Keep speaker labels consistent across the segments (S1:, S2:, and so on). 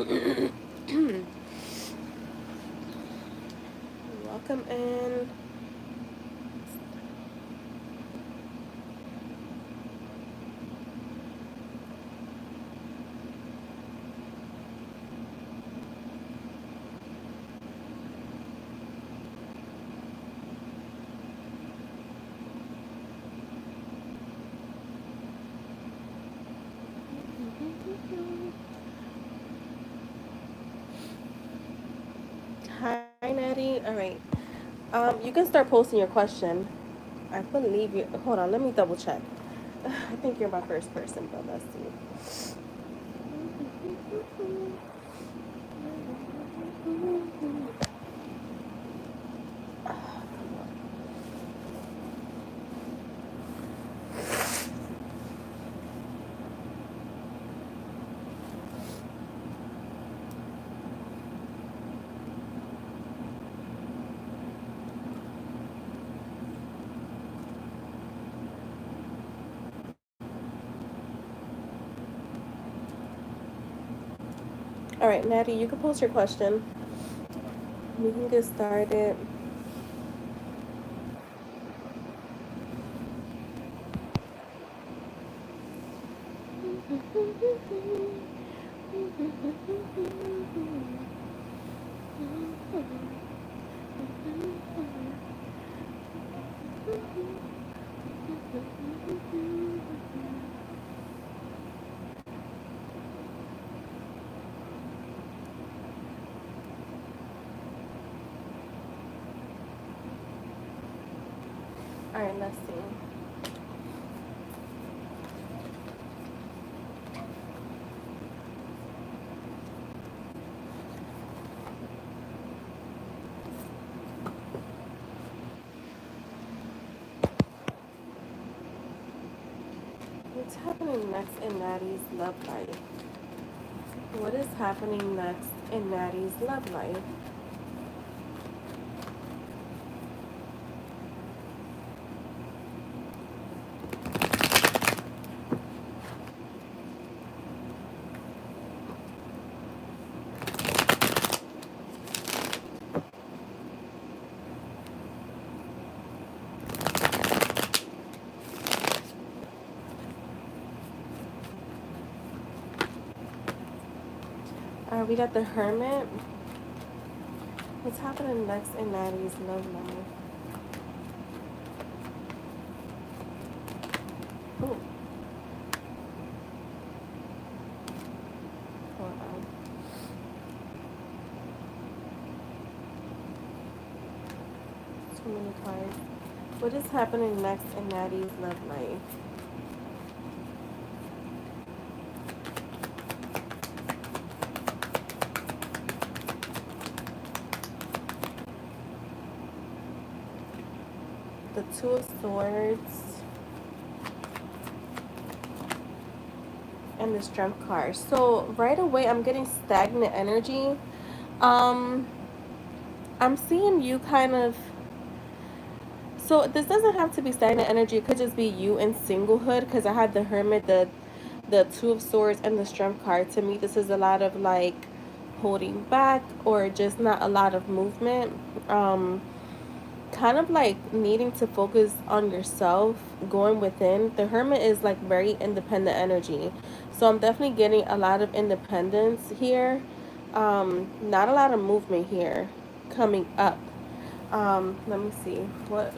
S1: Welcome in. Hi, Natty. All right. You can start posting your question. I believe you. Hold on. Let me double check. I think you're my first person, but let's see. All right, Natty, you can post your question. We can get started. All right, let's see. What's happening next in Natty's love life? What is happening next in Natty's love life? We got the Hermit. What's happening next in Natty's love life? Oh, hold on. Too many cards. What is happening next in Natty's love life? The Two of Swords and the Strength card. So right away, I'm getting stagnant energy. Um, I'm seeing you kind of. So this doesn't have to be stagnant energy. It could just be you in singlehood. Because I had the Hermit, the Two of Swords, and the Strength card. To me, this is a lot of like holding back or just not a lot of movement. Kind of like needing to focus on yourself, going within. The Hermit is like very independent energy. So I'm definitely getting a lot of independence here. Not a lot of movement here coming up. Let me see. What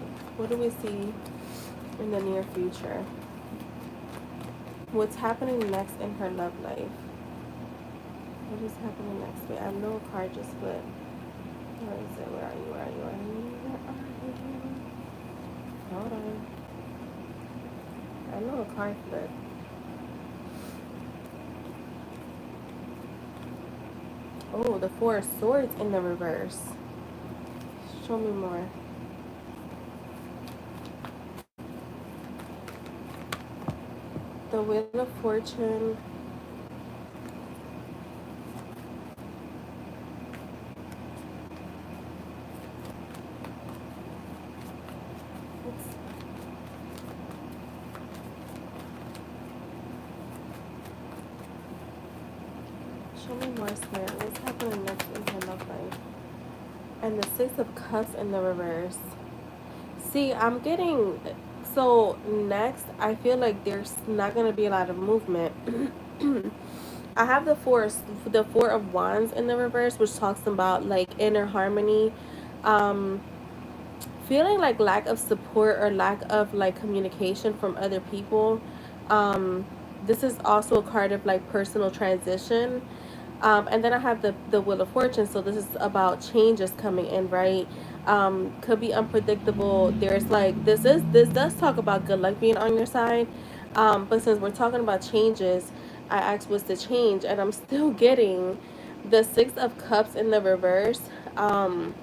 S1: do we see in the near future? What's happening next in her love life? What is happening next? Wait, I know a card just flipped. Where is it? Where are you? Where are you? Where are you? Where are you? Hold on. I know a card flipped. Oh, the Four of Swords in the reverse. Show me more. The Wheel of Fortune. Show me more, Spirit. What's happening next in her love life? And the Six of Cups in the reverse. See, I'm getting. So, next, I feel like there's not going to be a lot of movement. I have the Four of Wands in the reverse, which talks about like inner harmony. Um, Feeling like lack of support or lack of like communication from other people. um this is also a card of like personal transition. And then I have the Wheel of Fortune, so this is about changes coming in, right? Could be unpredictable. There's like this does talk about good luck being on your side. But since we're talking about changes, I asked what's the change, and I'm still getting the Six of Cups in the reverse. um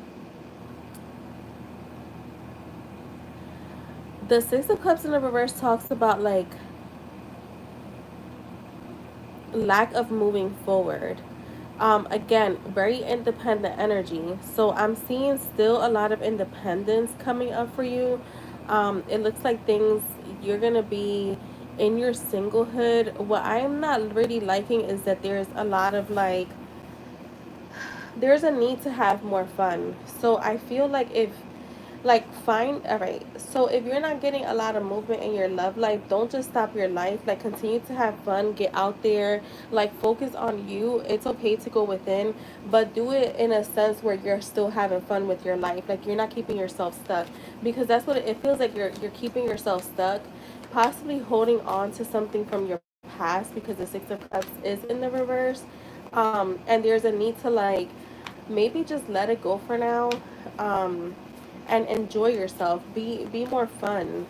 S1: the Six of Cups in the reverse talks about like lack of moving forward. Again, very independent energy. So I'm seeing still a lot of independence coming up for you. It looks like things you're gonna be in your singlehood. What I'm not really liking is that there's a lot of like there's a need to have more fun. So I feel like if like find all right, so if you're not getting a lot of movement in your love life, don't just stop your life. Like continue to have fun, get out there, like focus on you. It's okay to go within, but do it in a sense where you're still having fun with your life. Like you're not keeping yourself stuck, because that's what it feels like. You're keeping yourself stuck, possibly holding on to something from your past, because the Six of Cups is in the reverse. And there's a need to like maybe just let it go for now. um and enjoy yourself. Be more fun.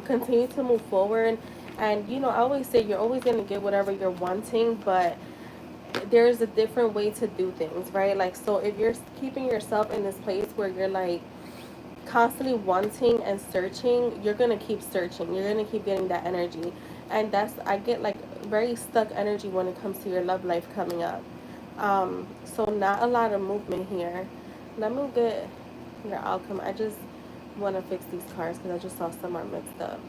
S1: Continue to move forward. And I always say you're always gonna get whatever you're wanting, but there's a different way to do things, right? Like, so if you're keeping yourself in this place where you're like constantly wanting and searching, you're gonna keep searching. You're gonna keep getting that energy, and that's I get like very stuck energy when it comes to your love life coming up. So not a lot of movement here. Let me get your outcome. I just want to fix these cards because I just saw some are mixed up.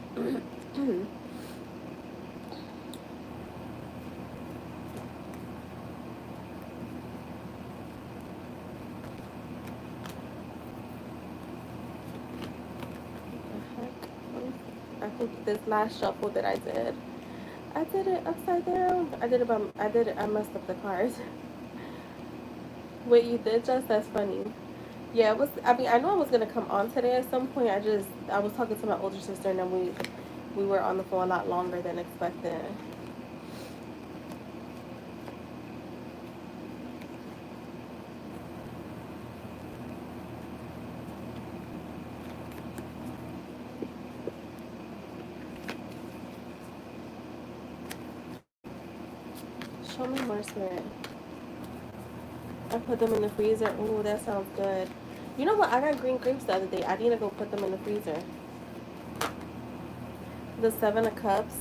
S1: I think this last shuffle that I did it upside down. I messed up the cards. Wait, you did just? That's funny. Yeah, it was. I mean, I know I was gonna come on today at some point. I was talking to my older sister, and then we were on the phone a lot longer than expected. Show me more, Spirit. I put them in the freezer. Ooh, that sounds good. You know what? I got green grapes the other day. I need to go put them in the freezer. The Seven of Cups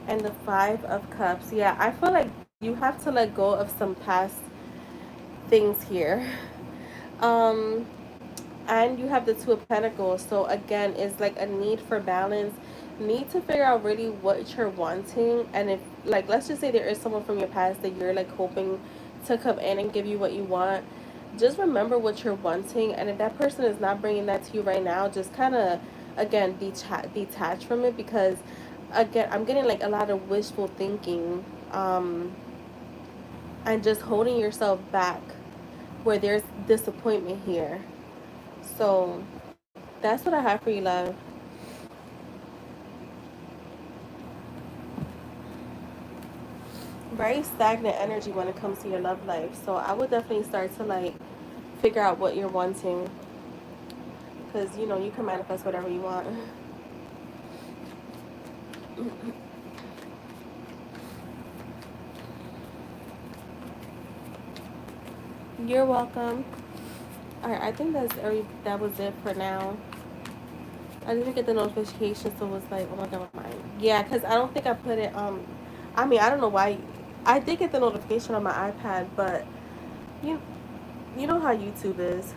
S1: and the Five of Cups. Yeah, I feel like you have to let go of some past things here. Um, and you have the Two of Pentacles. So again, it's like a need for balance. Need to figure out really what you're wanting, and if like let's just say there is someone from your past that you're like hoping to come in and give you what you want. Just remember what you're wanting, and if that person is not bringing that to you right now, just kind of again detach from it, because again I'm getting like a lot of wishful thinking, and just holding yourself back where there's disappointment here. So that's what I have for you, love. Very stagnant energy when it comes to your love life. So I would definitely start to like figure out what you're wanting, because you can manifest whatever you want. You're welcome. All right, I think that was it for now. I didn't get the notification, so it was like, oh my god, my mind. Yeah, because I don't think I put it. I mean, I don't know why. I did get the notification on my iPad, but you you know how YouTube is.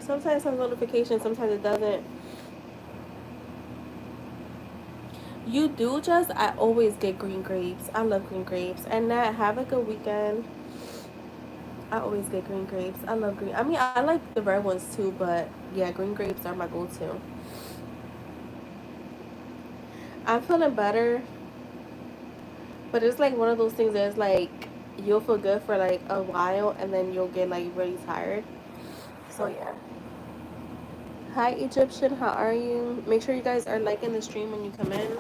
S1: Sometimes it sends notifications, sometimes it doesn't. You do just, I always get green grapes. I love green grapes. And Nat, have a good weekend. I always get green grapes. I love green. I mean, I like the red ones too, but yeah, green grapes are my go-to. I'm feeling better, but it's like one of those things that's like you'll feel good for like a while and then you'll get like really tired. So yeah. Hi Egyptian, how are you? Make sure you guys are liking the stream when you come in.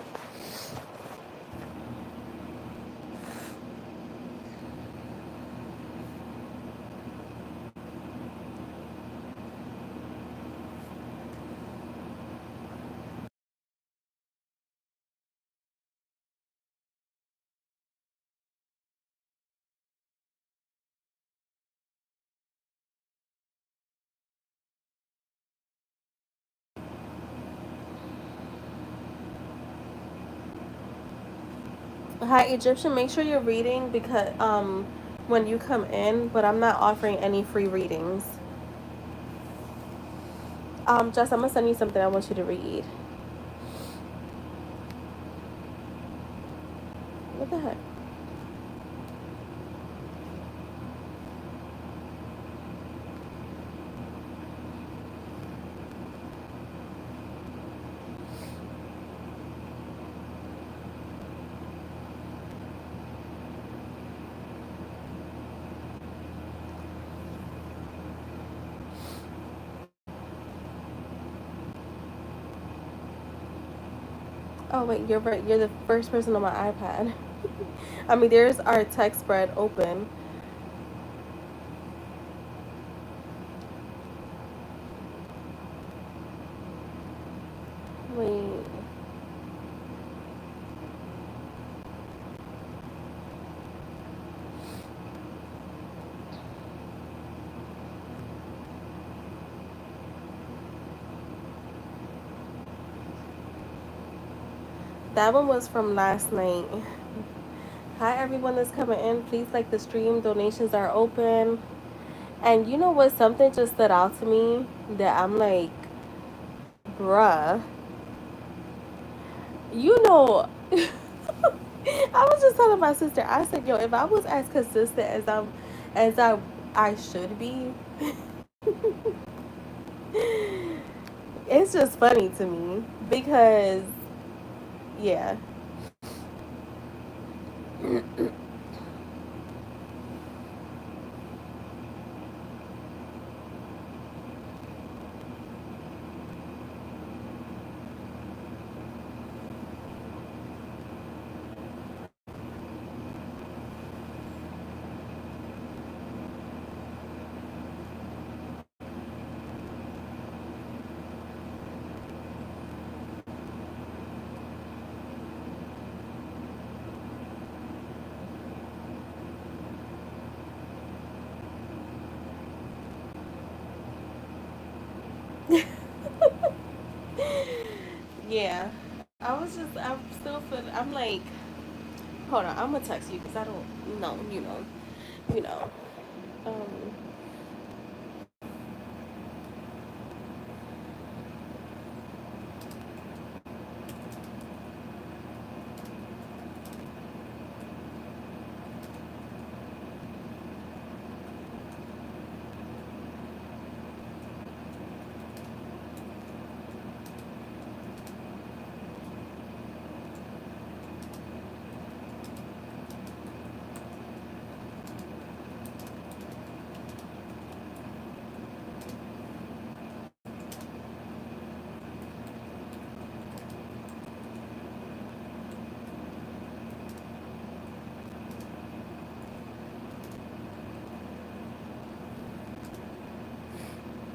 S1: Hi Egyptian, make sure you're reading because when you come in, but I'm not offering any free readings. Jess, I'm gonna send you something I want you to read. What the heck? Oh wait, you're right. You're the first person on my iPad. I mean, there's our text spread open. Wait. That one was from last night. Hi, everyone that's coming in. Please like the stream. Donations are open. And you know what? Something just stood out to me that I'm like, bruh, you know, I was just telling my sister. I said, yo, if I was as consistent as I should be, it's just funny to me because, yeah. Yeah, I'm still feeling, I'm like, hold on, I'm gonna text you because I don't know, you know. Um,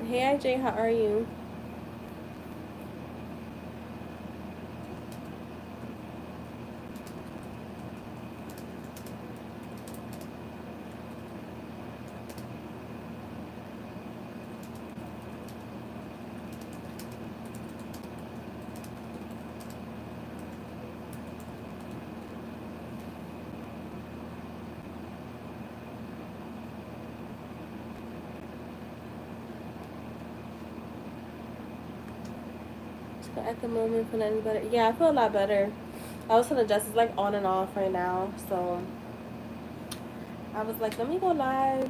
S1: hey, IJ, how are you? At the moment, feeling any better? Yeah, I feel a lot better. I was feeling just, it's like on and off right now. So I was like, let me go live.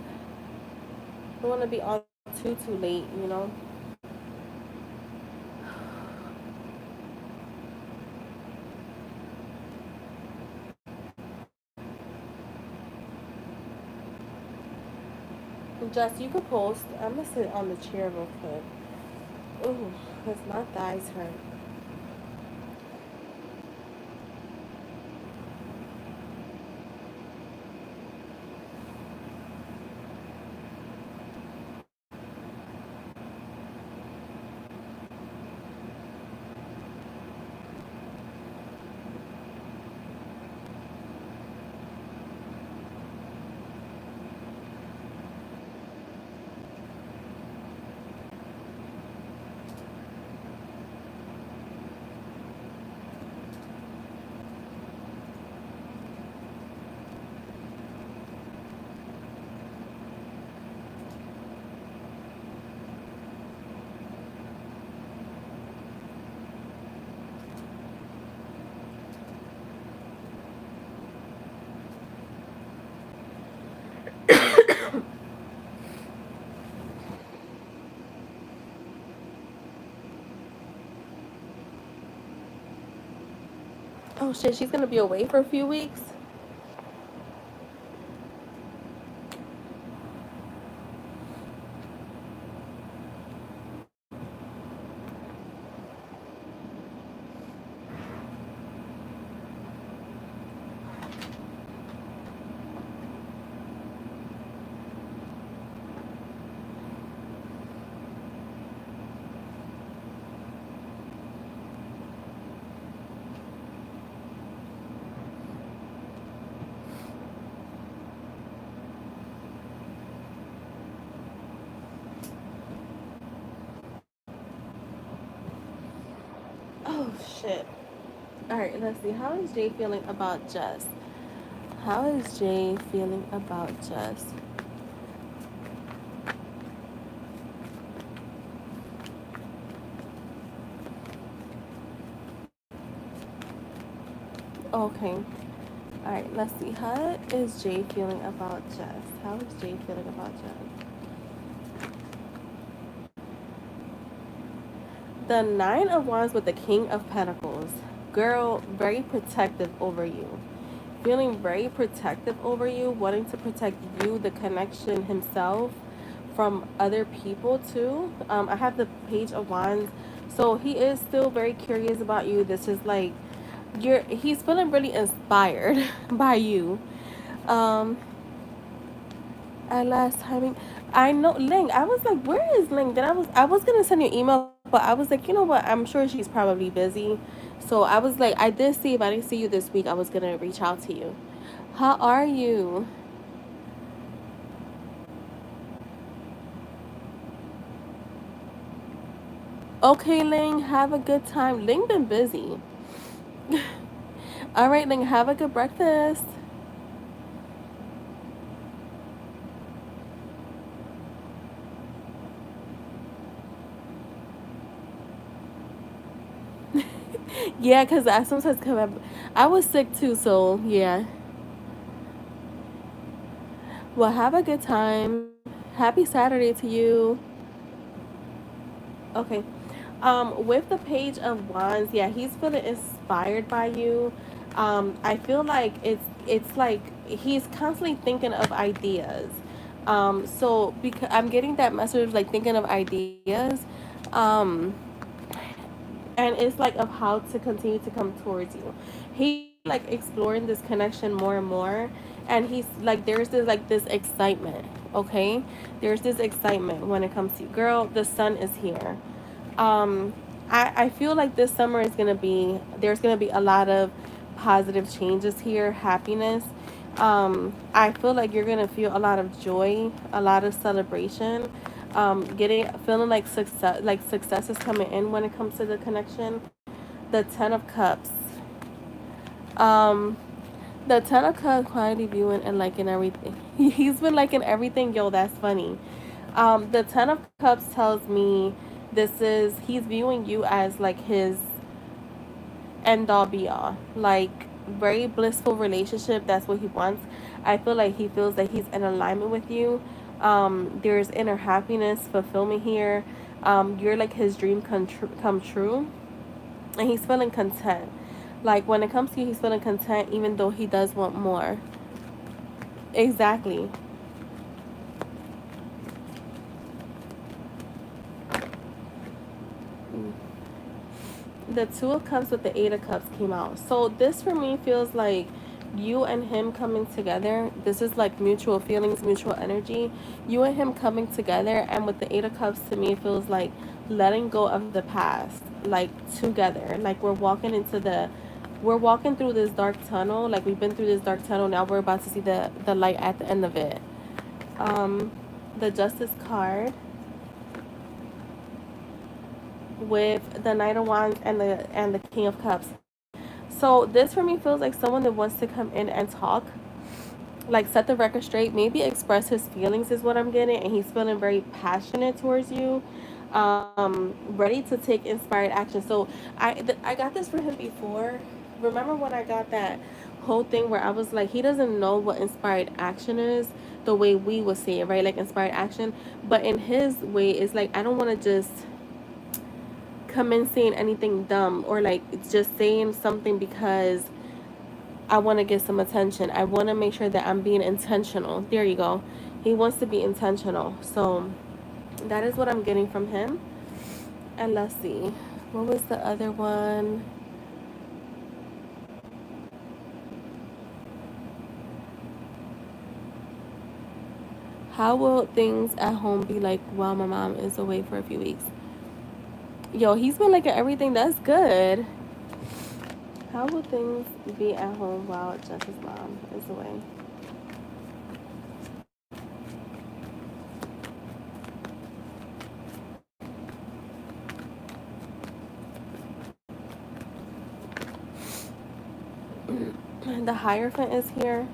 S1: I don't want to be on too late, you know. Jess, you could post. I'm gonna sit on the chair real quick. Ooh, cause my thighs hurt. Oh shit, she's gonna be away for a few weeks. Oh shit. All right, let's see. How is Jay feeling about Jess? How is Jay feeling about Jess? Okay. All right, let's see. How is Jay feeling about Jess? How is Jay feeling about Jess? The Nine of Wands with the King of Pentacles. Girl, very protective over you. Feeling very protective over you, wanting to protect you, the connection himself, from other people too. I have the Page of Wands. So he is still very curious about you. This is like he's feeling really inspired by you. Um at last timing. I know Ling. I was like, where is Ling? Then I was gonna send you an email, but I was like, you know what? I'm sure she's probably busy. So I was like, I did see if I didn't see you this week, I was gonna reach out to you. How are you? Okay, Ling, have a good time. Ling been busy. All right, Ling, have a good breakfast. Yeah, cause I sometimes come up. I was sick too, so yeah. Well, have a good time. Happy Saturday to you. Okay. With the Page of Wands, yeah, he's feeling inspired by you. I feel like it's like he's constantly thinking of ideas. So because I'm getting that message, like thinking of ideas. Um, and it's like of how to continue to come towards you. He like exploring this connection more and more, and he's like there's this excitement. Okay, there's this excitement when it comes to you, girl. The sun is here. um I feel like this summer is gonna be there's gonna be a lot of positive changes here, happiness. I feel like you're gonna feel a lot of joy, a lot of celebration, getting feeling like success is coming in when it comes to the connection. The 10 of Cups. um the 10 of Cups, quality viewing and liking everything. He's been liking everything. Yo, that's funny. The 10 of Cups tells me He's viewing you as like his end all be all. Like, very blissful relationship. That's what he wants. I feel like he feels that he's in alignment with you. There's inner happiness, fulfillment here. You're like his dream come true, and he's feeling content. Like, when it comes to you, he's feeling content, even though he does want more. Exactly. The Two of Cups with the Eight of Cups came out. So this for me feels like you and him coming together. This is like mutual feelings, mutual energy. You and him coming together, and with the Eight of Cups, to me it feels like letting go of the past, like together. Like we're walking through this dark tunnel. Like, we've been through this dark tunnel. Now we're about to see the light at the end of it. Um, the Justice card with the Knight of Wands and the King of Cups. So this for me feels like someone that wants to come in and talk, like set the record straight, maybe express his feelings is what I'm getting, and he's feeling very passionate towards you, ready to take inspired action. So I got this for him before. Remember when I got that whole thing where I was like, he doesn't know what inspired action is the way we would say it, right? Like inspired action, but in his way, it's like I don't want to just come in saying anything dumb or like just saying something because I want to get some attention. I want to make sure that I'm being intentional. There you go. He wants to be intentional. So that is what I'm getting from him. And let's see. What was the other one? How will things at home be like while my mom is away for a few weeks? Yo, he's been liking everything. That's good. How will things be at home while Jess's mom is away? The Hierophant is here.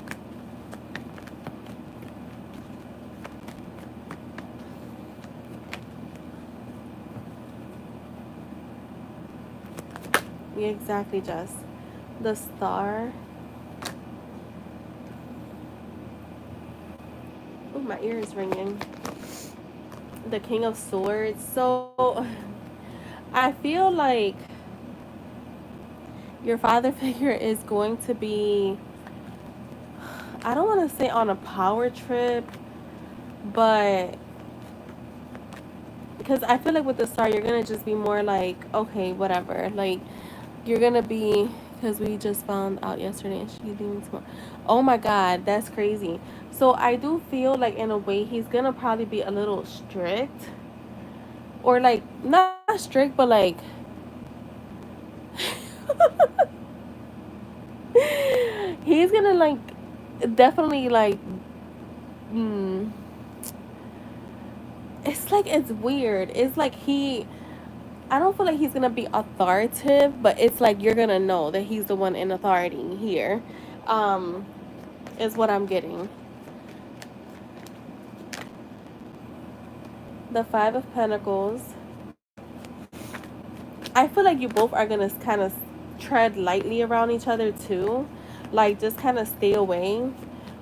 S1: Yeah, exactly, Jess. The Star. Oh, my ear is ringing. The King of Swords. So I feel like your father figure is going to be, I don't want to say on a power trip, but because I feel like with the Star, you're going to just be more like, okay, whatever. Like, you're going to be, because we just found out yesterday and she's leaving tomorrow. Oh my God, that's crazy. So I do feel like in a way he's going to probably be a little strict, or like not strict, but like he's gonna like definitely like mm, it's like it's weird. It's like I don't feel like he's gonna be authoritative, but it's like you're gonna know that he's the one in authority here. Um, is what I'm getting. The Five of Pentacles. I feel like you both are gonna kind of tread lightly around each other too, like just kind of stay away.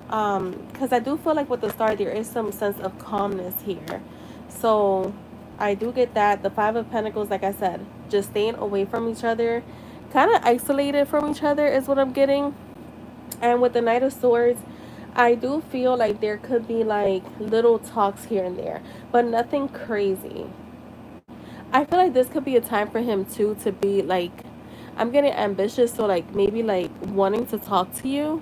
S1: Because I do feel like with the Star there is some sense of calmness here, so I do get that. The Five of Pentacles, like I said, just staying away from each other, kind of isolated from each other is what I'm getting. And with the Knight of Swords, I do feel like there could be like little talks here and there, but nothing crazy. I feel like this could be a time for him too to be like, I'm getting ambitious, so like maybe like wanting to talk to you.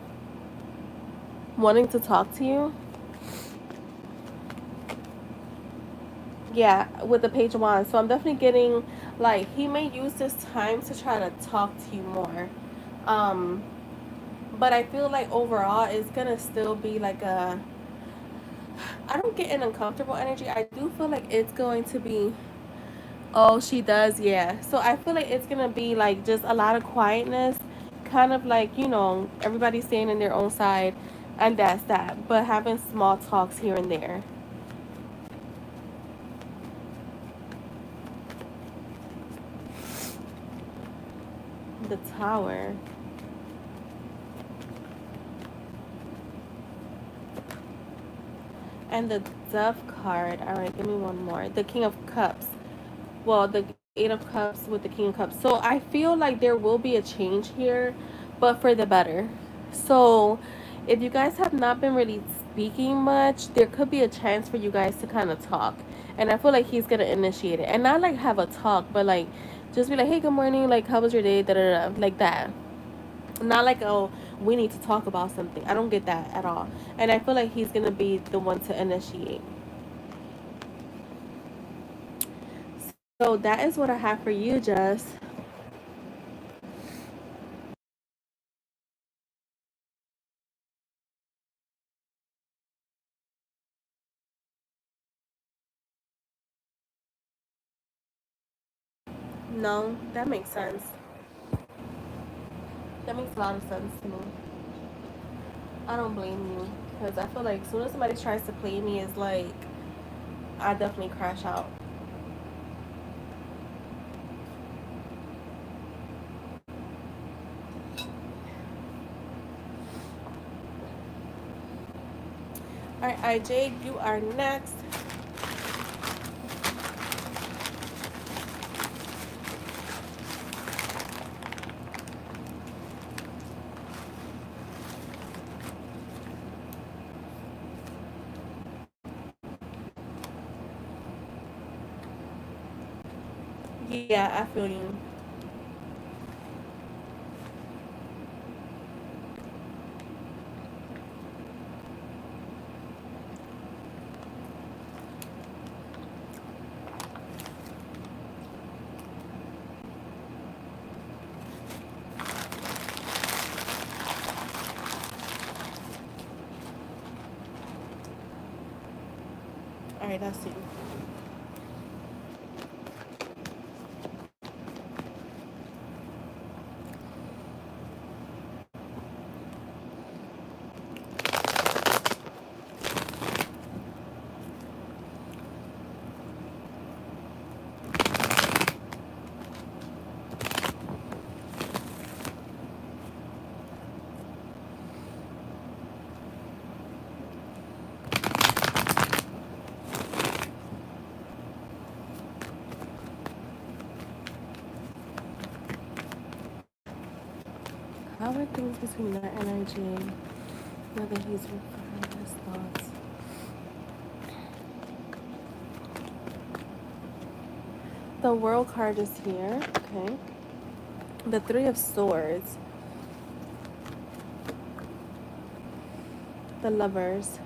S1: Yeah, with the Page of Wands. So I'm definitely getting like he may use this time to try to talk to you more. Um, but I feel like overall it's gonna still be like a, I don't get an uncomfortable energy. I do feel like it's going to be, oh, she does, yeah. So I feel like it's gonna be like just a lot of quietness, kind of like, everybody staying in their own side, and that's that. But having small talks here and there. The Tower. And the Dove card. All right, give me one more. The King of Cups. Well, the Eight of Cups with the King of Cups. So I feel like there will be a change here, but for the better. So if you guys have not been really speaking much, there could be a chance for you guys to kind of talk. And I feel like he's gonna initiate it, and not like have a talk, but like just be like, "Hey, good morning. Like, how was your day?" Da da da, like that. Not like, "Oh, we need to talk about something." I don't get that at all. And I feel like he's gonna be the one to initiate. So that is what I have for you, Jess. No, that makes sense. That makes a lot of sense to me. I don't blame you because I feel like as soon as somebody tries to play me, it's like I definitely crash out. All right, IJ, you are next. Yeah, I feel you. All right, that's you. How are things between that energy? Whether he's refining his thoughts. The World card is here. Okay. The Three of Swords. The Lovers.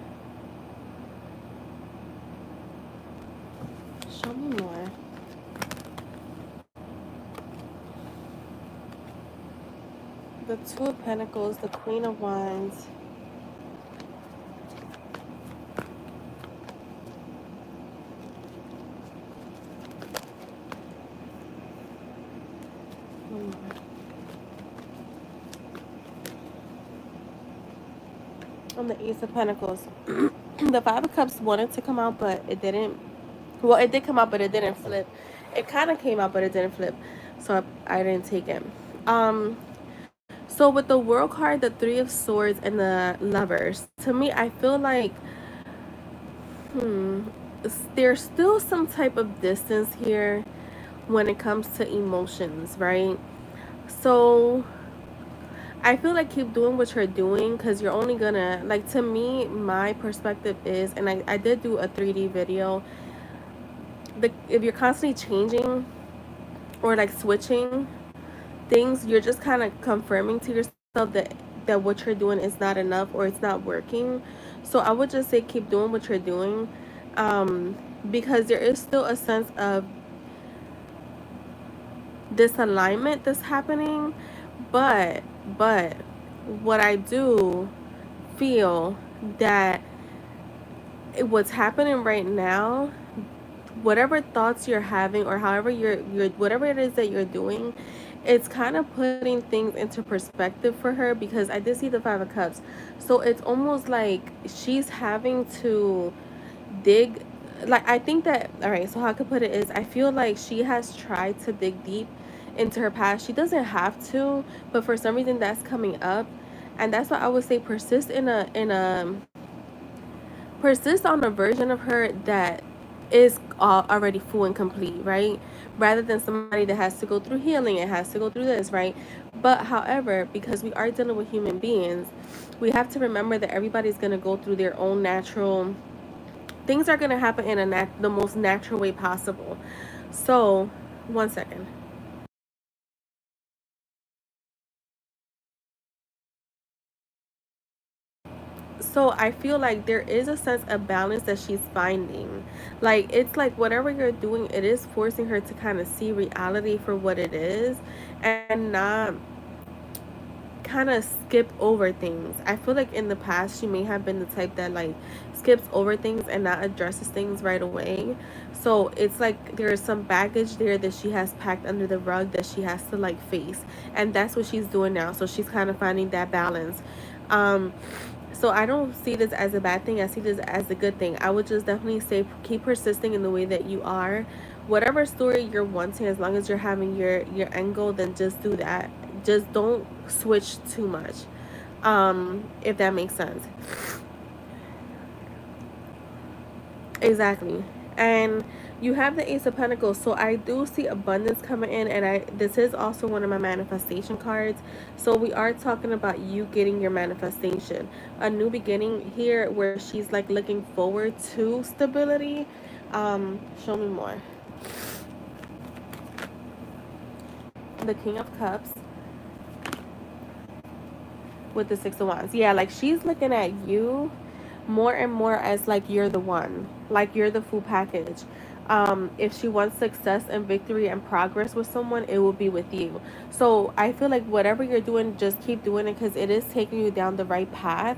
S1: Show me more. The Two of Pentacles. The Queen of Wands. One more. And the Ace of Pentacles. The Five of Cups wanted to come out, but it didn't. Well, it did come out, but it didn't flip. It kind of came out, but it didn't flip. So I didn't take it. Um, so with the World card, the Three of Swords, and the Lovers, to me, I feel like, hmm, there's still some type of distance here when it comes to emotions, right? So I feel like keep doing what you're doing because you're only gonna, like, to me, my perspective is, and I did do a 3D video, if you're constantly changing or like switching things, you're just kind of confirming to yourself that what you're doing is not enough or it's not working. So I would just say keep doing what you're doing, um, because there is still a sense of disalignment that's happening, but but what I do feel that what's happening right now, whatever thoughts you're having or however you're whatever it is that you're doing, it's kind of putting things into perspective for her because I did see the Five of Cups. So it's almost like she's having to dig, like, I think that, all right, so how I could put it is I feel like she has tried to dig deep into her past. She doesn't have to, but for some reason that's coming up. And that's why I would say persist on a version of her that is already full and complete, right? Rather than somebody that has to go through healing, it has to go through this, right? But however, because we are dealing with human beings, we have to remember that everybody's going to go through their own natural things, are going to happen in the most natural way possible. So, one second. So I feel like there is a sense of balance that she's finding. Like it's like whatever you're doing, it is forcing her to kind of see reality for what it is and not kind of skip over things. I feel like in the past she may have been the type that like skips over things and not addresses things right away. So it's like there is some baggage there that she has packed under the rug that she has to like face. And that's what she's doing now. So she's kind of finding that balance. Um so I don't see this as a bad thing. I see this as a good thing. I would just definitely say keep persisting in the way that you are. Whatever story you're wanting, as long as you're having your end goal, then just do that. Just don't switch too much. If that makes sense. Exactly. And you have the Ace of Pentacles, so I do see abundance coming in, and I this is also one of my manifestation cards. So we are talking about you getting your manifestation, a new beginning here, where she's like looking forward to stability. Show me more. The King of Cups with the Six of Wands. Yeah, like she's looking at you more and more as like you're the one, like you're the full package. If she wants success and victory and progress with someone, it will be with you. So I feel like whatever you're doing, just keep doing it because it is taking you down the right path.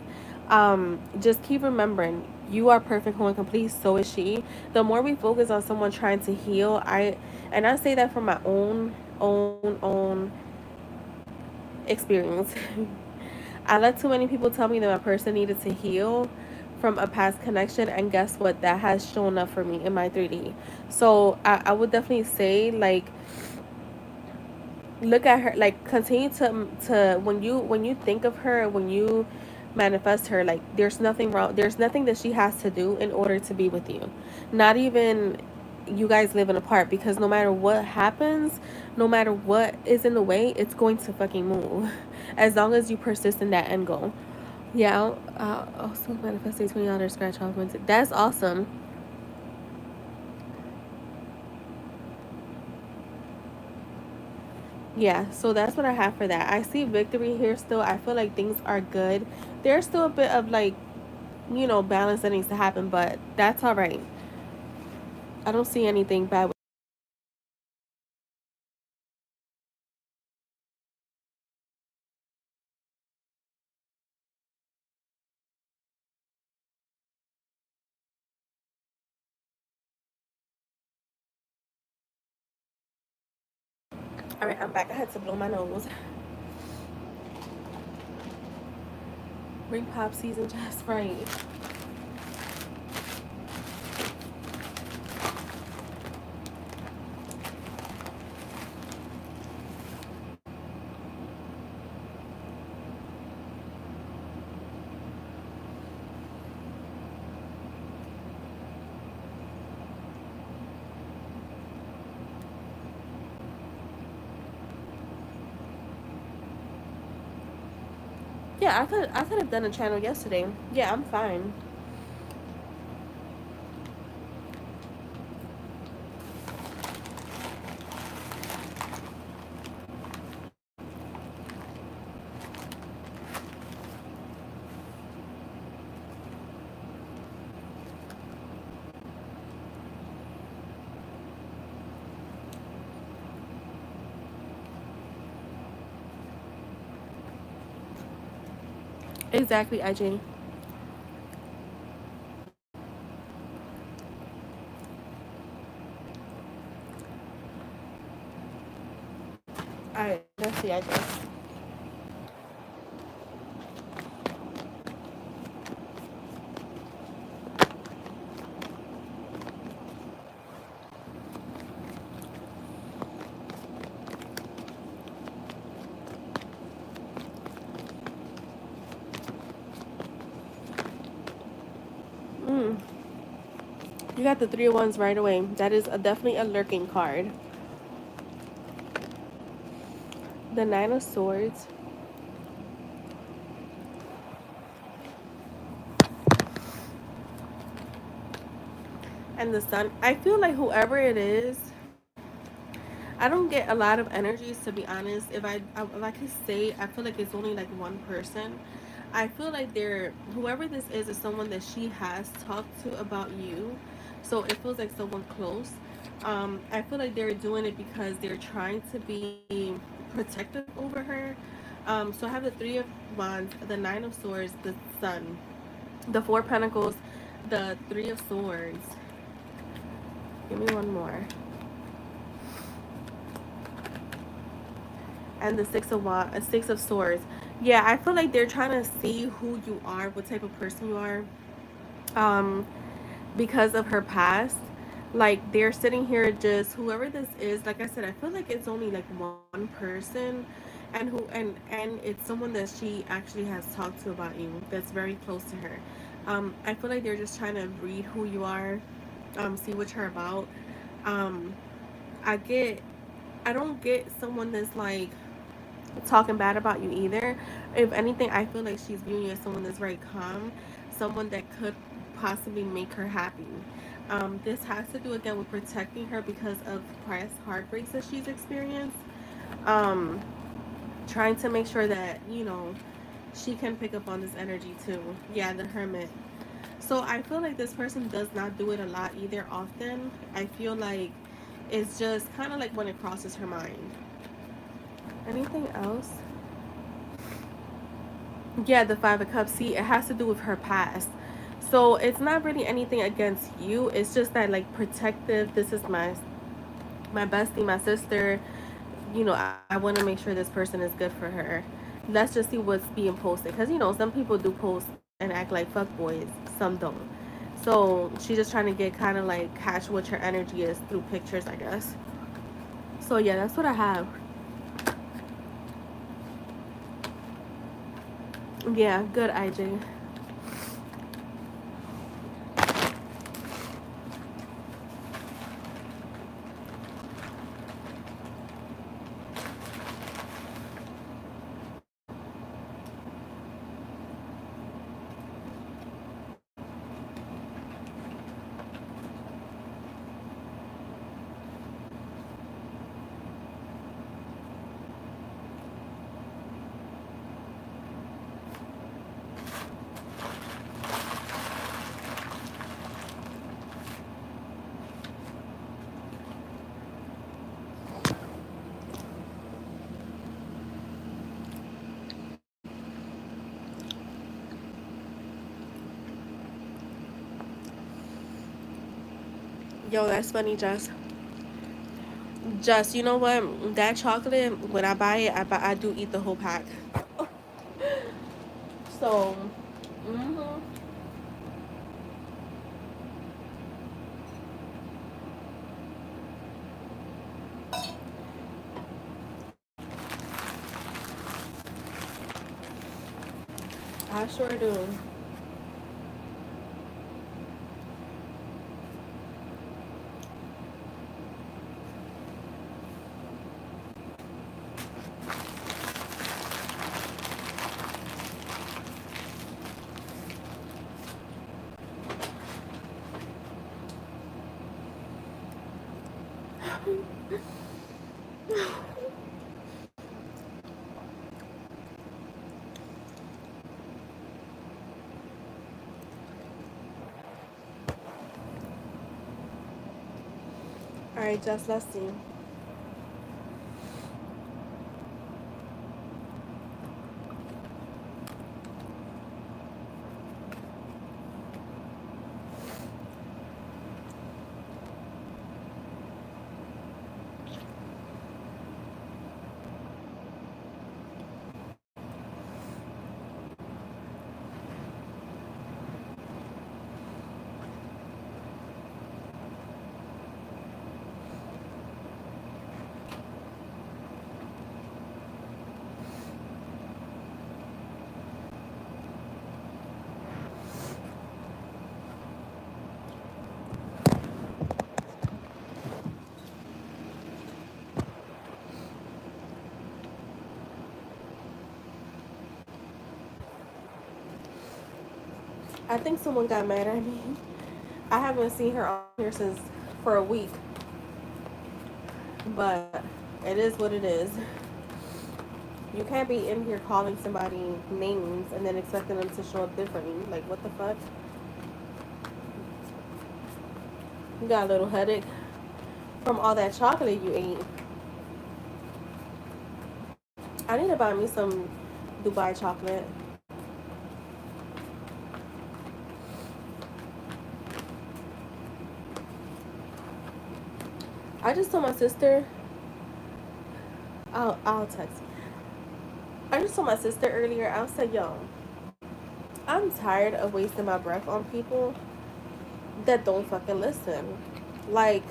S1: Just keep remembering you are perfect, whole, and complete. So is she. The more we focus on someone trying to heal, I say that from my own experience. I let too many people tell me that my person needed to heal from a past connection, and guess what? That has shown up for me in my 3D. So I would definitely say like look at her, like continue to when you think of her, when you manifest her, like there's nothing wrong, there's nothing that she has to do in order to be with you, not even you guys living apart, because no matter what happens, no matter what is in the way, it's going to fucking move as long as you persist in that end goal. Yeah, I'll also manifesting $20 scratch off Wednesday. That's awesome. Yeah, so that's what I have for that. I see victory here still. I feel like things are good. There's still a bit of like, balance that needs to happen, but that's all right. I don't see anything bad. All right, I'm back. I had to blow my nose. Ring pop season just right. Yeah, I could have done a channel yesterday. Yeah, I'm fine. Exactly, IG. All right, let's see, IG. You got the three of wands right away. That is definitely a lurking card. The nine of swords. And the sun. I feel like whoever it is, I don't get a lot of energies, to be honest. If I could say, I feel like it's only like one person. I feel like they're, whoever this is someone that she has talked to about you. So it feels like someone close. I feel like they're doing it because they're trying to be protective over her. So I have the three of wands, the nine of swords, the sun, the four pentacles, the three of swords. Give me one more. And the six of swords. Yeah, I feel like they're trying to see who you are, what type of person you are, um because of her past. Like they're sitting here, just whoever this is, like I said, I feel like it's only like one person, and it's someone that she actually has talked to about you, that's very close to her. I feel like they're just trying to read who you are, see what you're about. um I get, I don't get someone that's like talking bad about you either. If anything, I feel like she's viewing you as someone that's very calm, someone that could possibly make her happy. This has to do again with protecting her because of past heartbreaks that she's experienced. Um, Trying to make sure that, she can pick up on this energy too. Yeah, the hermit. So I feel like this person does not do it a lot either often. I feel like it's just kind of like when it crosses her mind. Anything else? Yeah, the Five of Cups. See, it has to do with her past. So it's not really anything against you. It's just that like protective. This is my bestie, my sister. I want to make sure this person is good for her. Let's just see what's being posted, because some people do post and act like fuck boys. Some don't. So she's just trying to get kind of like catch what your energy is through pictures, I guess. So yeah, that's what I have. Yeah, good, IJ. Yo, that's funny, Jess. Just, you know what? That chocolate, when I buy it, I do eat the whole pack. So, hmm I sure do. All right, Jess, let's see. I think someone got mad at me. I haven't seen her on here since for a week, but it is what it is. You can't be in here calling somebody names and then expecting them to show up differently. Like, what the fuck? You got a little headache from all that chocolate you ate. I need to buy me some Dubai chocolate. I just told my sister, I'll text you. I just told my sister earlier, I said, yo, I'm tired of wasting my breath on people that don't fucking listen. Like,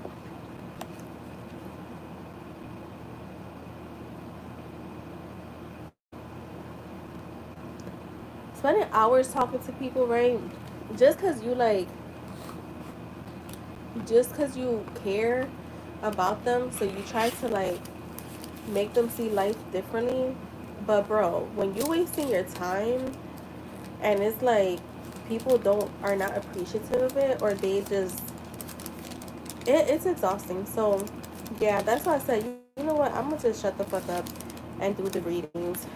S1: spending hours talking to people, right? Just because you like, just because you care about them, so you try to like make them see life differently. But bro, when you're wasting your time and it's like people don't are not appreciative of it, or they just it's exhausting. So yeah, that's why I said, you know what, I'm gonna just shut the fuck up and do the readings.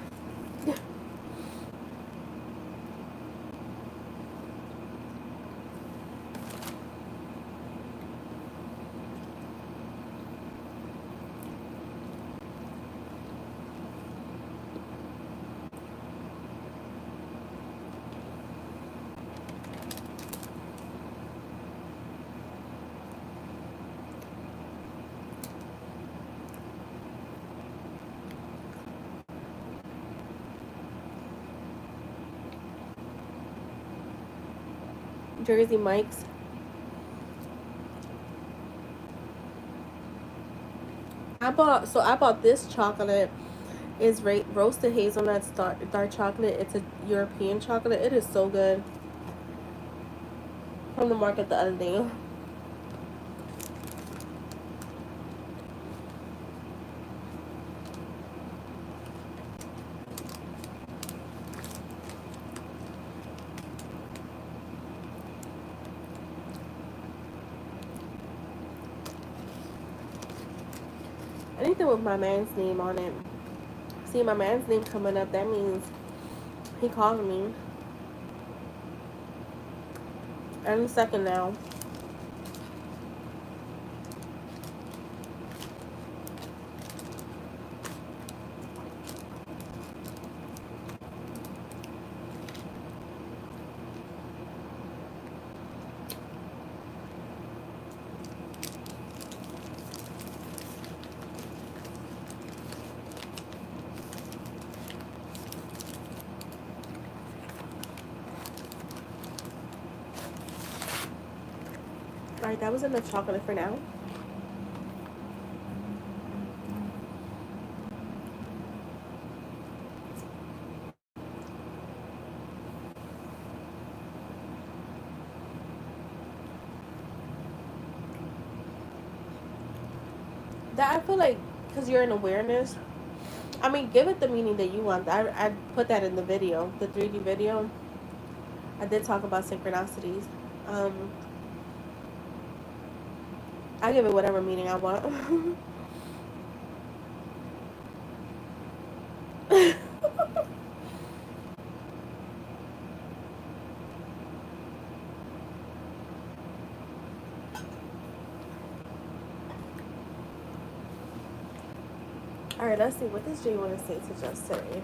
S1: Jersey Mike's. I bought this chocolate. Is roasted hazelnut dark chocolate. It's a European chocolate. It is so good. From the market the other day. Anything with my man's name on it. See my man's name coming up, that means he calling me any second now. Alright, that was enough chocolate for now. That I feel like, because you're in awareness, I mean, give it the meaning that you want. I put that in the video, the 3D video. I did talk about synchronicities. Um, I give it whatever meaning I want. Alright, let's see. What does Jay want to say to Just today?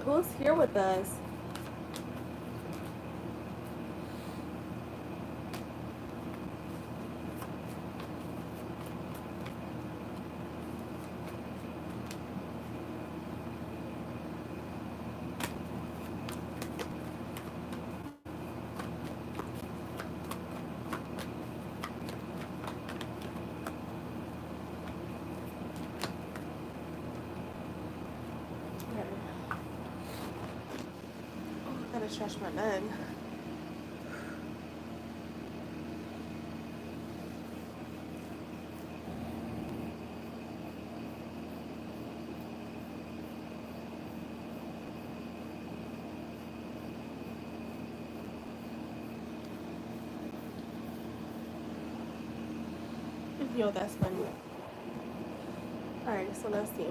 S1: Who's here with us? to stretch my neck. Yo, that's funny. Alright, so let's see.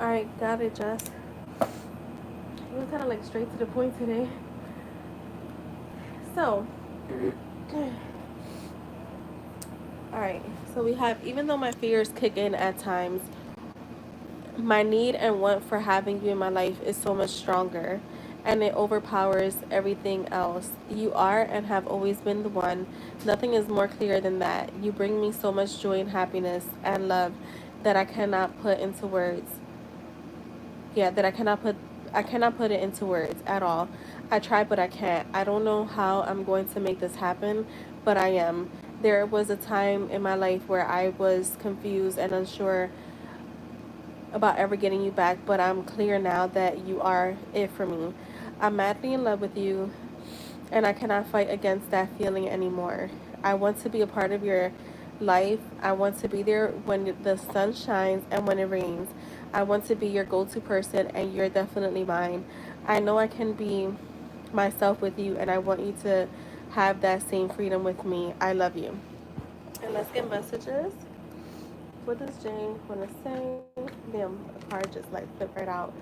S1: Alright, got it, Jess. It was kind of like straight to the point today. So, alright, so we have, even though my fears kick in at times, my need and want for having you in my life is so much stronger, and it overpowers everything else. You are and have always been the one. Nothing is more clear than that. You bring me so much joy and happiness and love that I cannot put into words. Yeah, that I cannot put it into words at all. I try but I can't. I don't know how I'm going to make this happen, but I am. There was a time in my life where I was confused and unsure about ever getting you back, but I'm clear now that you are it for me. I'm madly in love with you, and I cannot fight against that feeling anymore. I want to be a part of your life. I want to be there when the sun shines and when it rains. I want to be your go to person, and you're definitely mine. I know I can be myself with you, and I want you to have that same freedom with me. I love you. And let's get messages. What does Jane want to say? Damn, the card just like flipped right out.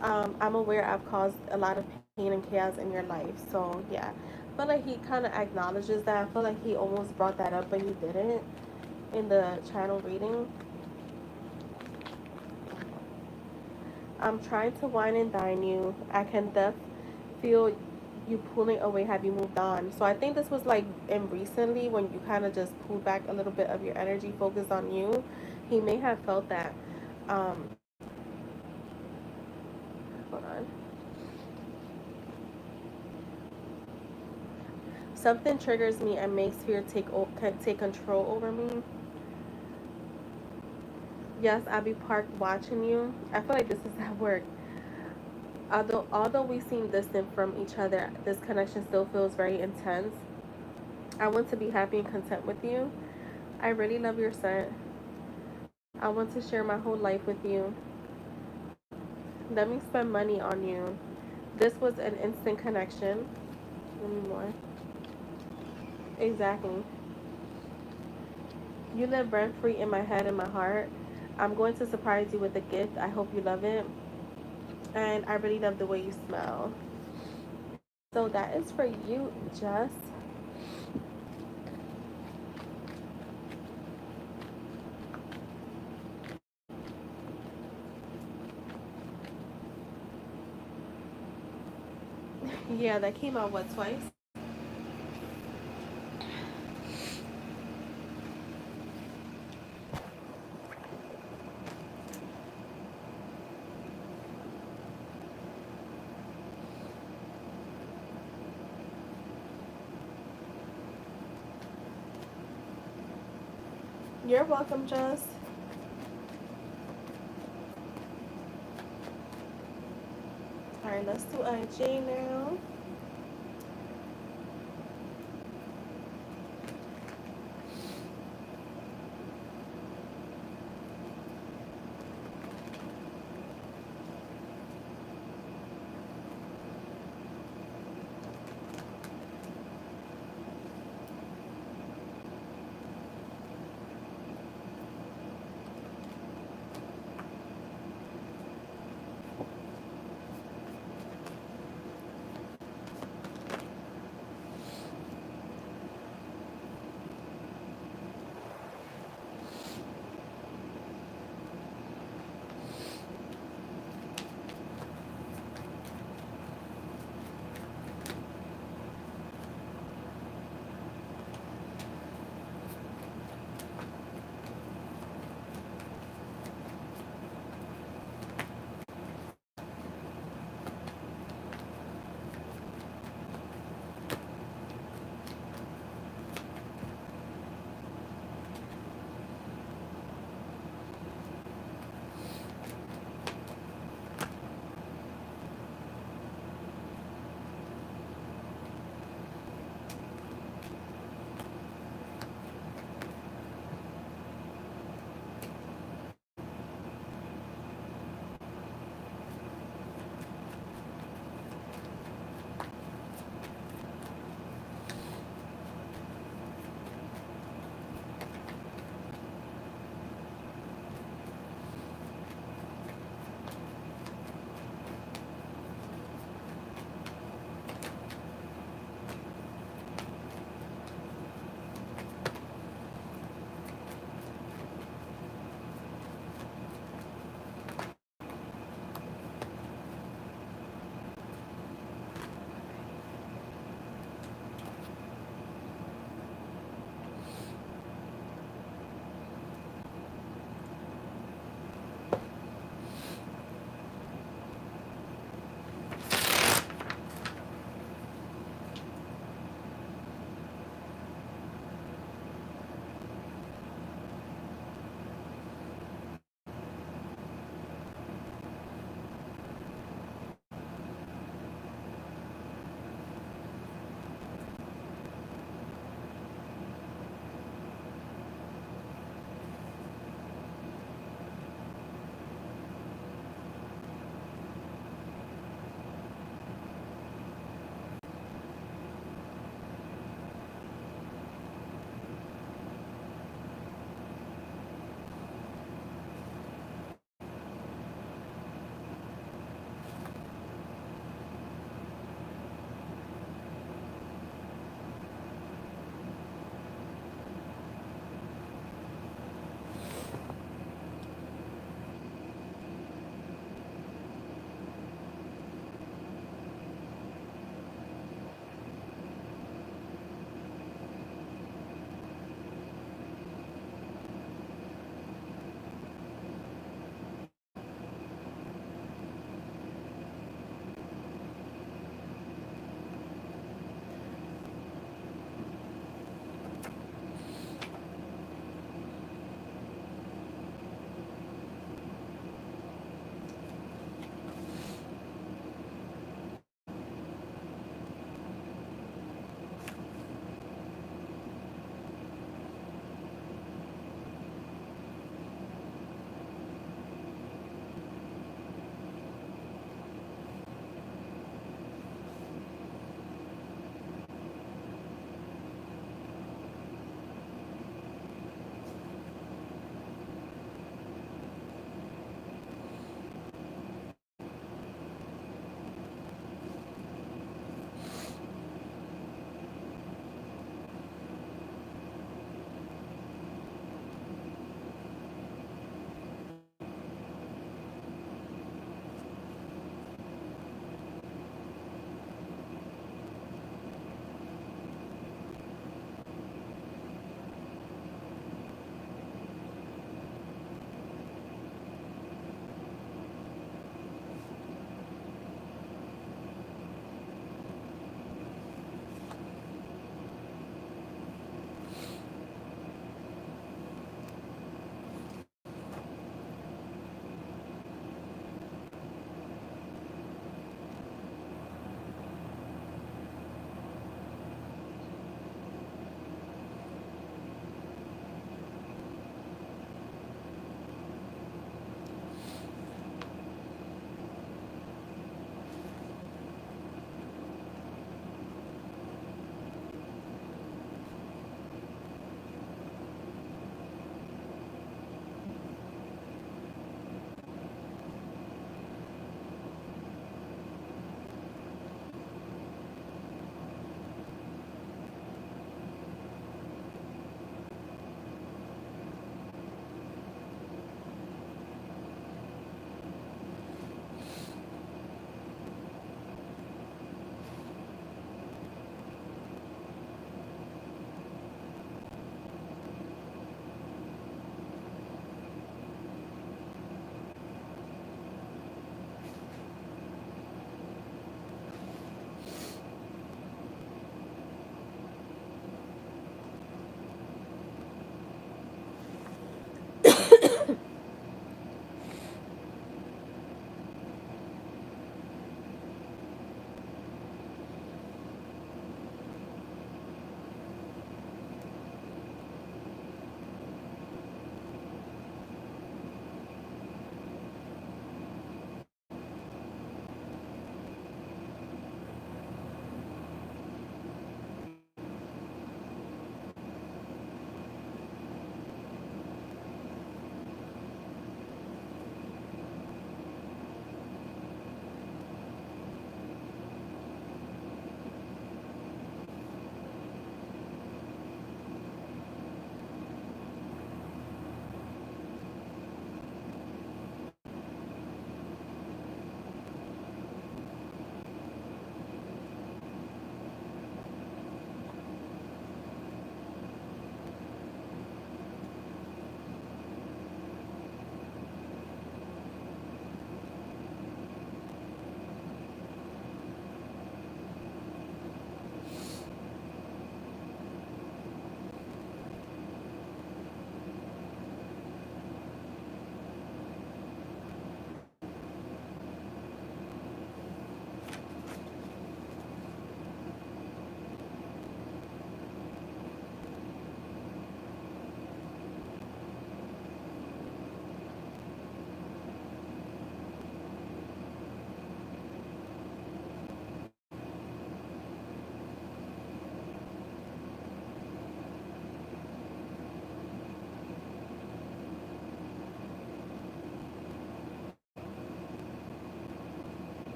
S1: I'm aware I've caused a lot of pain and chaos in your life. So, yeah. I feel like he kind of acknowledges that. I feel like he almost brought that up, but he didn't in the channel reading. I'm trying to wine and dine you. I can feel you pulling away. Have you moved on? So I think this was like in recently when you kind of just pulled back a little bit of your energy, focused on you. He may have felt that. Um, hold on. Something triggers me and makes fear take control over me. Yes, I'll be parked watching you. I feel like this is at work. Although we seem distant from each other, this connection still feels very intense. I want to be happy and content with you. I really love your scent. I want to share my whole life with you. Let me spend money on you. This was an instant connection. Give me more. Exactly. You live rent free in my head and my heart. I'm going to surprise you with a gift. I hope you love it. And I really love the way you smell. So that is for you, Jess. Yeah, that came out what, twice? You're welcome, Jess. Alright, let's do IJ now.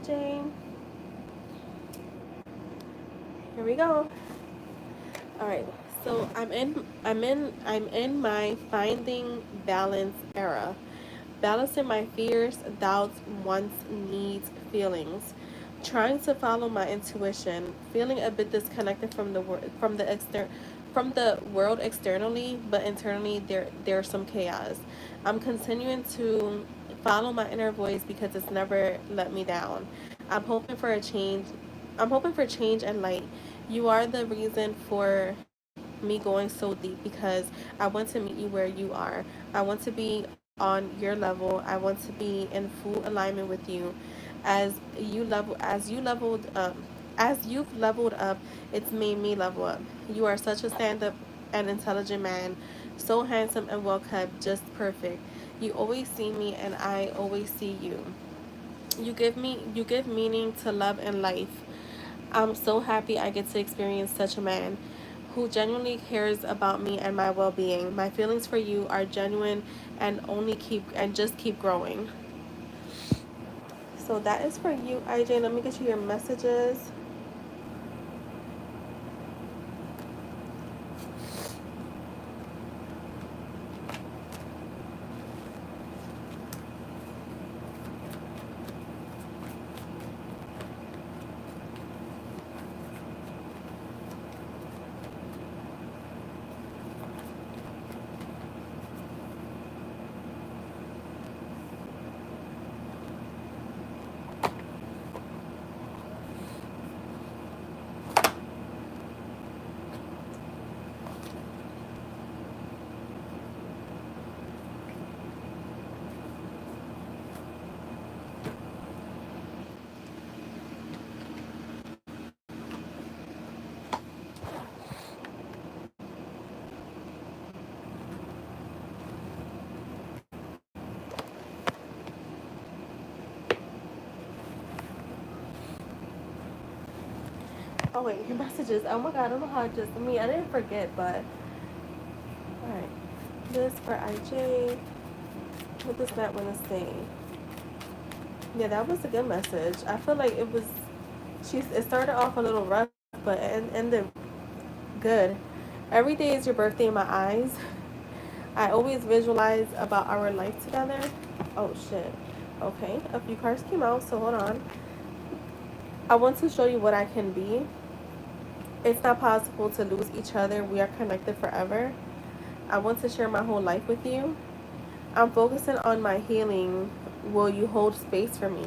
S1: IJ. Here we go. All right. So I'm in my finding balance era. Balancing my fears, doubts, wants, needs, feelings. Trying to follow my intuition, feeling a bit disconnected from from the world externally, but internally there's some chaos. I'm continuing to follow my inner voice because it's never let me down. I'm hoping for a change. I'm hoping for change and light. You are the reason for me going so deep because I want to meet you where you are. I want to be on your level. I want to be in full alignment with you. As you level as you leveled as you've leveled up, it's made me level up. You are such a stand up and intelligent man. So handsome and well kept, just perfect. You always see me and I always see you. You give meaning to love and life. I'm so happy I get to experience such a man who genuinely cares about me and my well-being. My feelings for you are genuine and just keep growing. So that is for you, IJ. Let me get you your messages. Oh wait, your messages. Oh my god, I don't know how I didn't forget, but alright. This for IJ. What does that want to say? Yeah, that was a good message. I feel like it started off a little rough, but it ended good. Every day is your birthday in my eyes. I always visualize about our life together. Oh shit. Okay, a few cards came out, so hold on. I want to show you what I can be. It's not possible to lose each other. We are connected forever. I want to share my whole life with you. I'm focusing on my healing. Will you hold space for me?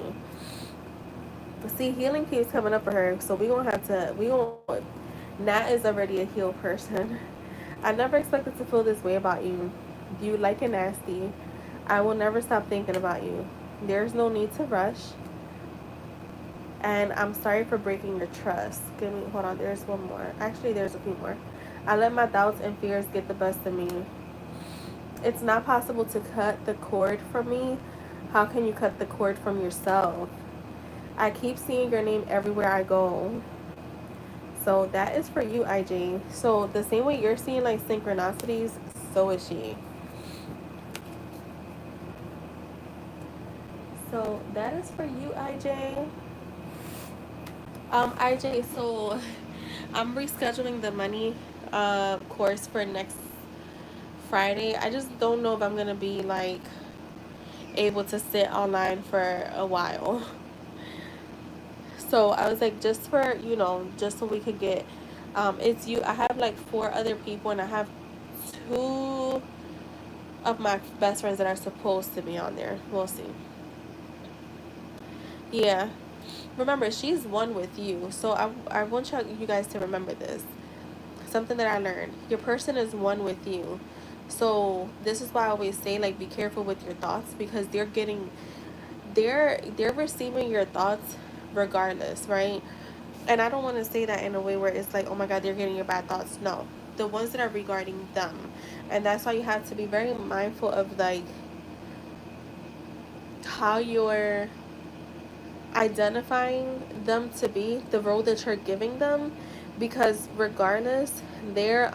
S1: See, healing keeps coming up for her, so we gonna Nat is already a healed person. I never expected to feel this way about you. You like it nasty. I will never stop thinking about you. There's no need to rush. And I'm sorry for breaking your trust. Hold on, there's one more. Actually, there's a few more. I let my doubts and fears get the best of me. It's not possible to cut the cord from me. How can you cut the cord from yourself? I keep seeing your name everywhere I go. So that is for you, IJ. So the same way you're seeing like synchronicities, so is she. So that is for you, IJ. IJ, so I'm rescheduling the money course for next Friday. I just don't know if I'm gonna be like able to sit online for a while. So I was like, just for just so we could get it's you. I have like four other people, and I have two of my best friends that are supposed to be on there. We'll see. Yeah. Remember, she's one with you. So I want you guys to remember this. Something that I learned. Your person is one with you. So this is why I always say, like, be careful with your thoughts, because they're receiving your thoughts regardless, right? And I don't want to say that in a way where it's like, oh my god, they're getting your bad thoughts. No. The ones that are regarding them. And that's why you have to be very mindful of like how you're identifying them to be, the role that you're giving them, because regardless, they're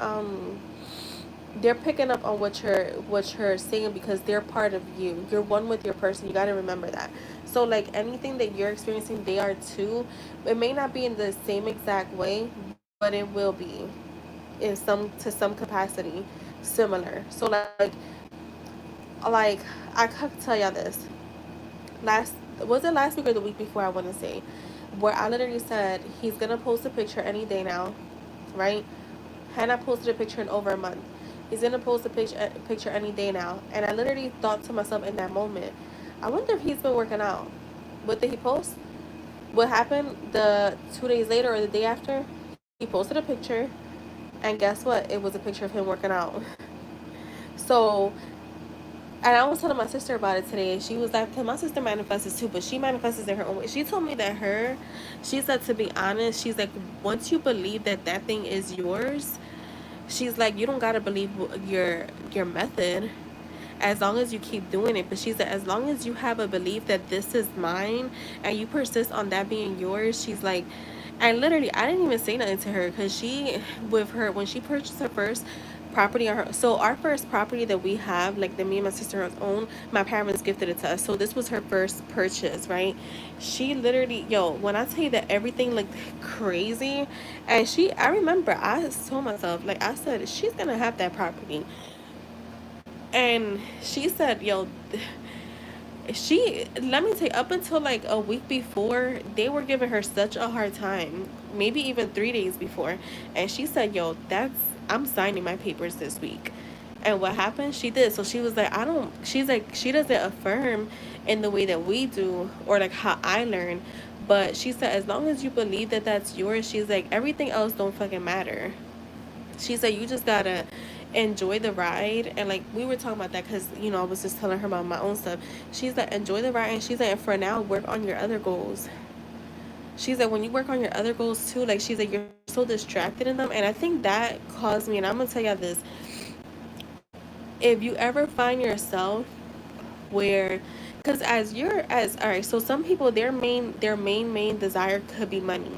S1: picking up on what you're saying, because they're part of you. You're one with your person. You got to remember that. So like anything that you're experiencing, they are too. It may not be in the same exact way, but it will be in some to some capacity similar. So like I could tell y'all this. Last was it last week or the week before, I wanna say, where I literally said he's gonna post a picture any day now, right? Hannah posted a picture in over a month. He's gonna post a picture any day now. And I literally thought to myself in that moment, I wonder if he's been working out. What did he post? What happened the 2 days later or the day after? He posted a picture, and guess what? It was a picture of him working out. So, and I was telling my sister about it today, and she was like, because my sister manifests too, but she manifests in her own way. She told me that she said, to be honest, she's like, once you believe that that thing is yours, she's like, you don't gotta believe your method as long as you keep doing it. But she said, as long as you have a belief that this is mine and you persist on that being yours, she's like, and literally, I didn't even say nothing to her because with her, when she purchased her first property on her, so our first property that we have, like that me and my sister own, my parents gifted it to us. So this was her first purchase, right? She literally, yo, when I tell you that everything looked crazy, and I remember I told myself, like I said, she's gonna have that property. And she said, yo, let me tell you, up until like a week before, they were giving her such a hard time, maybe even 3 days before. And she said, yo, I'm signing my papers this week. And what happened? She did. So she was like, she's like, she doesn't affirm in the way that we do, or like how I learn. But she said, as long as you believe that that's yours, she's like, everything else don't fucking matter. She said, you just gotta enjoy the ride. And like we were talking about that because I was just telling her about my own stuff. She's like, enjoy the ride. And she's like, for now, work on your other goals. She's like, when you work on your other goals too, like she's like, you're so distracted in them. And I think that caused me, and I'm gonna tell you this, if you ever find yourself where, because all right, so some people, their main desire could be money,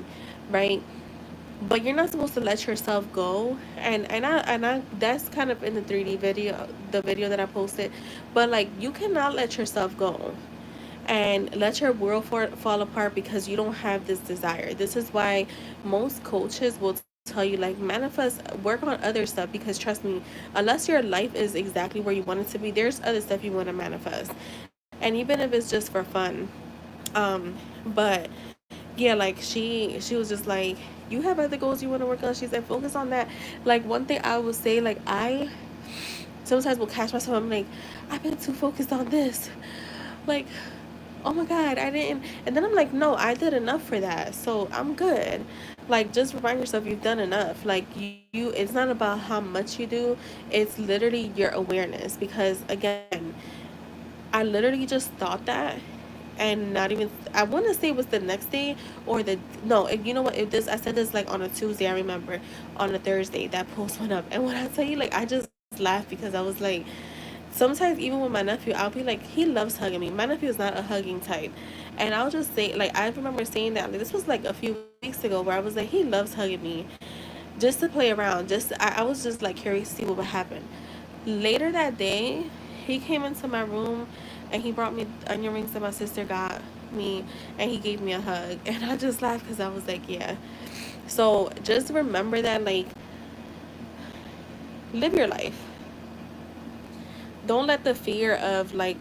S1: right? But you're not supposed to let yourself go. And I that's kind of in the 3D video, the video that I posted. But like, you cannot let yourself go and let your world fall apart because you don't have this desire. This is why most coaches will tell you, like, manifest, work on other stuff, because trust me, unless your life is exactly where you want it to be, there's other stuff you want to manifest. And even if it's just for fun. But yeah, like she was just like, you have other goals you want to work on. She said, focus on that. Like, one thing I would say, like, I sometimes will catch myself, I'm like, I've been too focused on this, like, oh my god, I didn't. And then I'm like, no, I did enough for that, so I'm good. Like, just remind yourself you've done enough. Like, it's not about how much you do, it's literally your awareness. Because again, I literally just thought that, and not even, I want to say it was the next day, or the no, you know what, if this, I said this like on a Tuesday, I remember, on a Thursday that post went up. And when I tell you, like, I just laughed because I was like, sometimes even with my nephew, I'll be like, he loves hugging me. My nephew is not a hugging type, and I'll just say, like, I remember saying that, like, this was like a few weeks ago, where I was like, he loves hugging me, just to play around. I was just like curious to see what would happen. Later that day, he came into my room and he brought me onion rings that my sister got me, and he gave me a hug. And I just laughed because I was like, yeah. So just remember that, like, live your life. Don't let the fear of, like,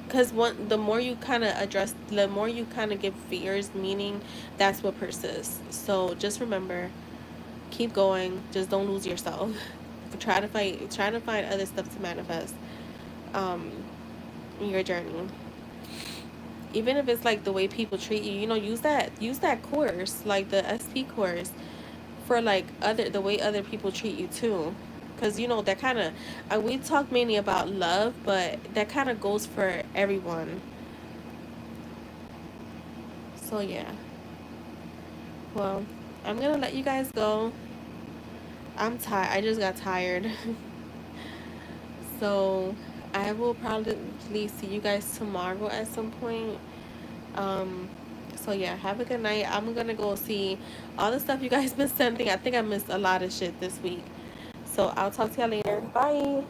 S1: because the more you kind of address, the more you kind of give fears meaning, that's what persists. So just remember, keep going. Just don't lose yourself. Try to find other stuff to manifest um in your journey. Even if it's like the way people treat you, use that course, like the SP course, for like the way other people treat you too. Because that kind of, we talk mainly about love, but that kind of goes for everyone. So yeah, well, I'm gonna let you guys go. I'm tired. I just got tired. So I will probably see you guys tomorrow at some point. Um, so yeah, have a good night. I'm gonna go see all the stuff you guys been sending. I think I missed a lot of shit this week. So I'll talk to y'all later. Bye.